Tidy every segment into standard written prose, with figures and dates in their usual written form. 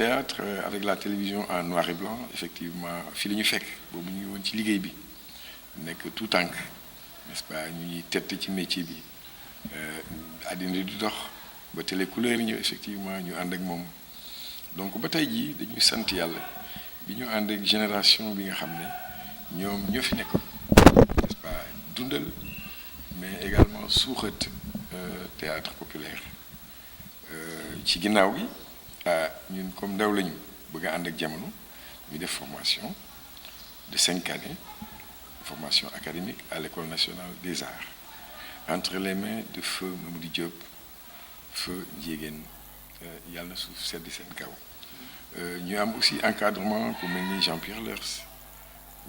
Théâtre avec la télévision en noir et blanc effectivement fii la ñu fekk boobu ñu ngi woon ci liggéey bi nekk tout tànk n'est-ce pas ñu ñuy tett ci métier bi àddina di dox ba télé couleur yi ñëw effectivement ñu ànd ak moom donc ba tey jii dañuy sant yàlla bi ñu ànd ak génération bi nga xam ne ñoom ñoo fi nekkoon n'est-ce pas dundal mais également suuxat théâtre populaire ci ginnaaw gi ñun comme ndaw lañu bëgg a ànd ak jamono ñu def formation de 5 années formation académique à l'école nationale des arts entre les mains de feu Mamadou Diop feu Ndiégène yàlla na suuf sedd seen kaw ñu am aussi encadrement ku mel ni Jean-Pierre Lers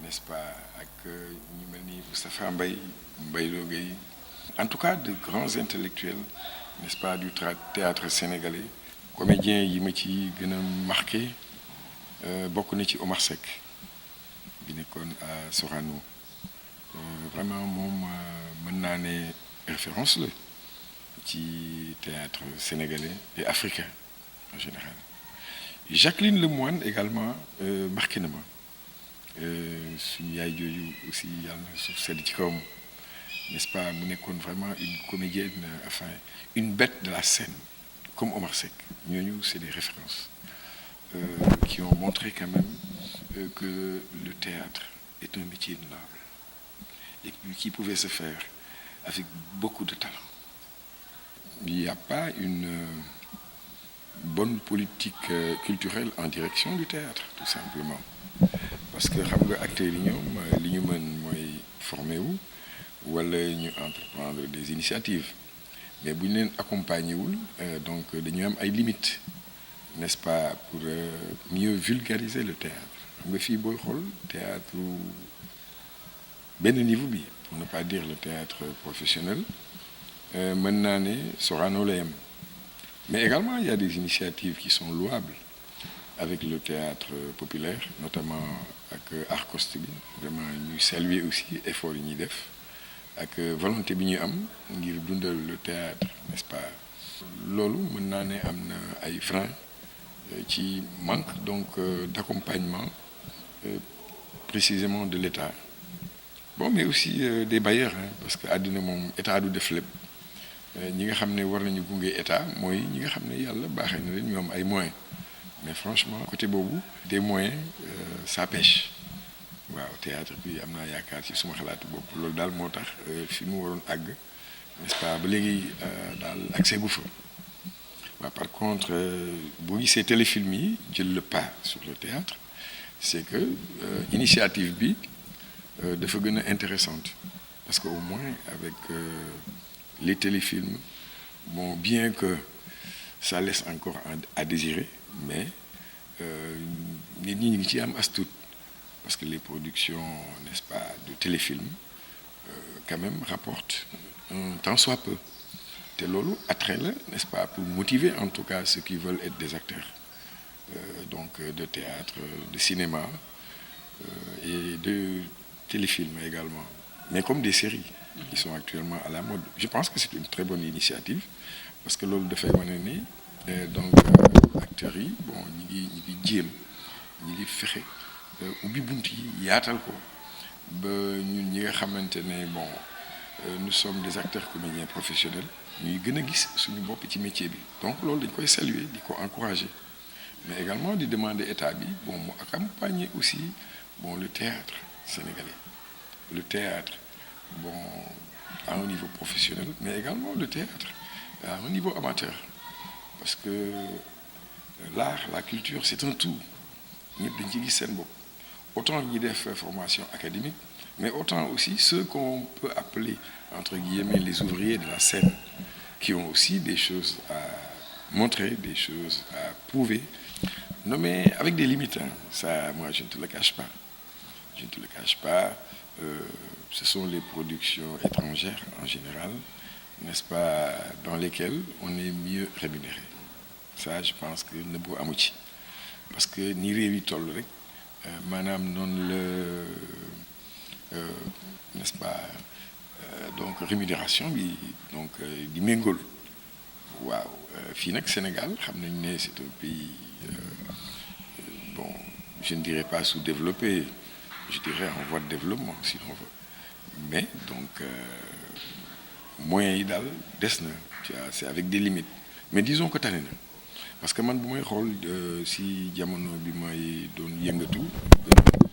n'est-ce pas ak ñu mel ni Moustapha Mbaye Lo Gueye en tout cas de grands intellectuels n'est-ce pas du théâtre sénégalais comédien yi ma ci gën a marqué bokk na ci Omar Seck bi nekkoon à Sorano vraiment moom mën naa ne référence la ci théâtre sénégalais et africain en général Jacqueline Lemoine également marqué na ma suñu yaay jooju aussi yàlla na suuf sedd ci kawam n'est-ce pas mu nekkoon vraiment une comédienne enfin une bête de la scène comme Omar Seck ñooñu c'est des références qui ont montré quand même que le théâtre est un métier noble et qui pouvait se faire avec beaucoup de talent. Il n'y a pas une bonne politique culturelle en direction du théâtre tout simplement parce que xam nga acteurs yi ñoom li ñu mën mooy former wu wala ñu entreprendre des initiatives mais bu ñu leen accompagner wul donc dañu am ay limites n'est-ce pas pour mieux vulgariser le théâtre xam nga fii booy xool théâtre benn niveau bi pour ne pas dire le théâtre professionnel mën naa ne Sorano la yem mais également il y a des initiatives qui sont louables avec le théâtre populaire notamment ak Arcoste bi vraiment ñuy saluer aussi effort yi ñuy def ak volonté bi ñu am ngir dundal le théâtre n'est-ce pas loolu mën naa ne am na ay freins ci manque donc d'accompagnement précisément de l'État bon mais aussi des bailleurs parce que àddina moom état du def lépp ñi nga xam ne war nañu gunge état mooy ñi nga xam ne yàlla baaxee na leen ñu am ay moyens mais franchement côté boobu des moyens ça pêche waaw théâtre bi am naa yaakaar ci suma xalaatu bopp loolu daal moo tax fi mu waroon àgg n'est-ce pas ba léegi daal accès gu fa waaw par contre boo gisee téléfilm yi jël le pas sur le théâtre c'est que initiative bi dafa gën a intéressante parce que au moins avec les téléfilms bon bien que ça laisse encore à désirer mais nit ñi ngi ci am as tuut parce que les productions n'est-ce pas de téléfilms quand même rapportent un tant soit peu te loolu attrait la n'est-ce pas pour motiver en tout cas ceux qui veulent être des acteurs donc de théâtre de cinéma et de téléfilms également mais comme des séries qui sont actuellement à la mode je pense que c'est une très bonne initiative parce que loolu dafay wane ni donc acteurs yi bon ñi ngi jéem ñi ngi fexe ubbi bunt yi yaatal ko ba ñun ñi nga xamante ne bon nous sommes des acteurs comédiens professionnels ñuy gën a gis suñu bopp ci métier bi donc loolu dañ koy saluer di ko encourager mais également di demander état bi bon mu accompagner aussi bon le théâtre sénégalais le théâtre bon à un niveau professionnel mais également le théâtre à un niveau amateur parce que l'art la culture c'est un tout ñëpp dañ ci gis seen bopp autant ñi def formation académique mais autant aussi ceux qu'on peut appeler entre guillemets les ouvriers de la scène qui ont aussi des choses à montrer des choses à prouver non mais avec des limites ça moi je ne te le cache pas ce sont les productions étrangères en général n'est-ce pas dans lesquelles on est mieux rémunéré ça je pense que nëbbu amu ci parce que ni réew yi toll rek maanaam noonu la n'est-ce pas donc rémunération bi donc di méngool waaw fii nag Sénégal xam nañ ne c'est un pays bon je ne dirais pas sous-développé, je dirais en voie de développement si on veut, mais donc moyens yi daal des na tu vois c'est avec des limites mais disons que tane na parce que man bu may xool si jamono bi may doon yëngatu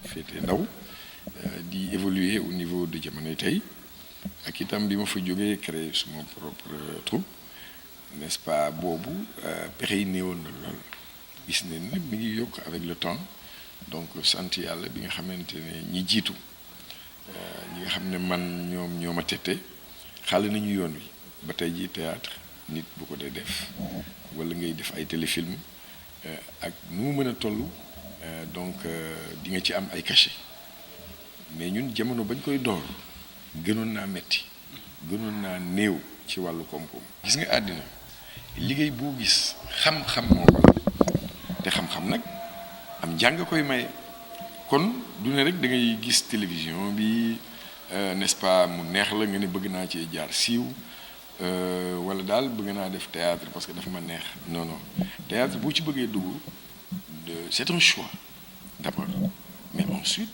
féete ndaw di évoluer au niveau de jamonoy tey ak itam bi ma fa jógee créer suma propre troupe n'est-ce pas boobu pexe yi néewoon na lool gis nañ ne mi ngi yokk avec le temps donc sant yàlla bi nga xamante ne ñi jiitu ñi nga xam ne man ñoo ma tette xale nañu yoon wi ba tey ji théâtre nit bu ko dee def wala ngay def ay téléfilm ak nu mu mën a toll donc di nga ci am ay cachet mais ñun jamono bañ koy door gënoon naa metti gënoon naa néew ci wàllu koom-koom gis nga àddina liggéey boo gis xam-xam moo ko te xam-xam nag am jàng koy maye kon du ne rek da ngay gis télévision bi n'est-ce pas mu neex la nga ne bëgg naa cee jaar siiw wala daal bëgg naa def théâtre parce que dafa ma neex non théâtre boo ci bëggee dugg c'est un choix d'abord mais ensuite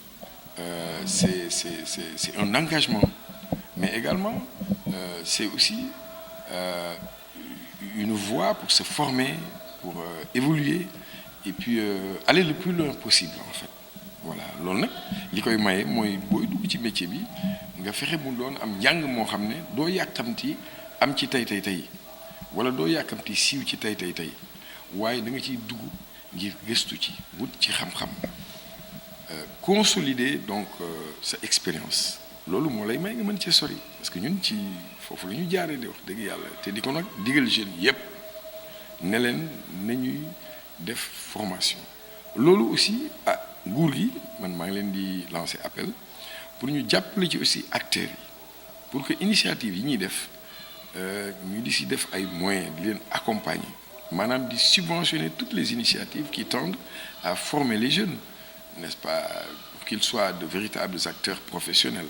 c'est un engagement mais également c'est aussi une voie pour se former pour évoluer et puis aller le plus loin possible en fait voilà loolu nag li koy maye mooy booy dugg ci métier bi nga fexe mu doon am njàng moo xam ne doo yàkkamti am ci tey wala doo yàkkamti siiw ci tey waaye da nga ciy dugg ngir gëstu ci wut ci xam-xam consolider donc sa expérience loolu moo lay may nga mën cee sori parce que ñun ci foofu la ñu jaaree di wax dëgg yàlla te di ko nag digal jeunes yépp ne leen nañuy def formation loolu aussi nguur gi man maa ngi leen di lancer appel pour ñu jàppale ci aussi acteurs yi pour que initiative yi ñuy def ñu di si def ay moyens di leen accompagner maanaam di subventionner toutes les initiatives qui tendent à former les jeunes n'est-ce pas pour qu'ils soient de véritables acteurs professionnels